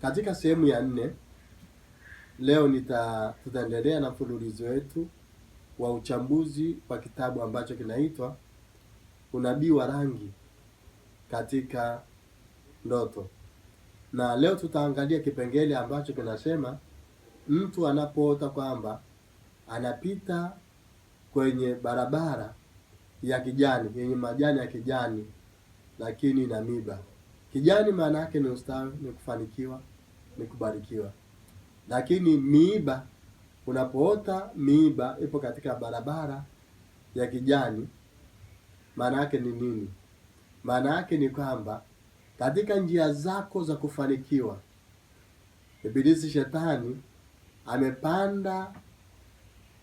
Katika sehemu ya 4 leo tutaendelea na mfululizo wetu wa uchambuzi wa kitabu ambacho kinaitwa Unabii wa Rangi katika Ndoto. Na leo tutaangalia kipengele ambacho kinasema mtu anapoota kwamba anapita kwenye barabara ya kijani yenye majani ya kijani lakini na miiba. Kijani maana yake ni ustawi, ni kufanikiwa, ni kubarikiwa. Lakini miiba, unapoota miiba ipo katika barabara ya kijani, maana yake ni nini? Maana yake ni kwamba katika njia zako za kufanikiwa, Ibilisi Shetani amepanda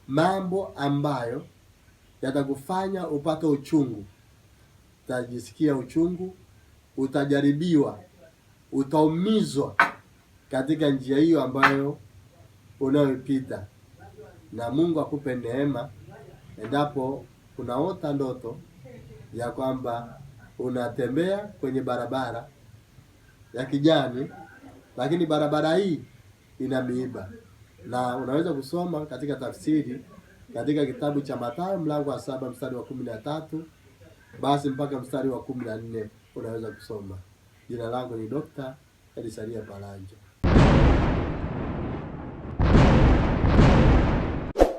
mambo ambayo yatakufanya upate uchungu. Utajisikia uchungu, utajaribiwa, utaumizwa katika njia hiyo ambayo unayoipita. Na Mungu akupe neema endapo unaota ndoto ya kwamba unatembea kwenye barabara ya kijani, lakini barabara hii ina miiba. Na unaweza kusoma katika tafsiri katika kitabu cha Mathayo mlango wa 7 mstari wa 13 basi mpaka mstari wa 14 unaweza kusoma. Jina langu ni Dr. Elisalia Palanjo.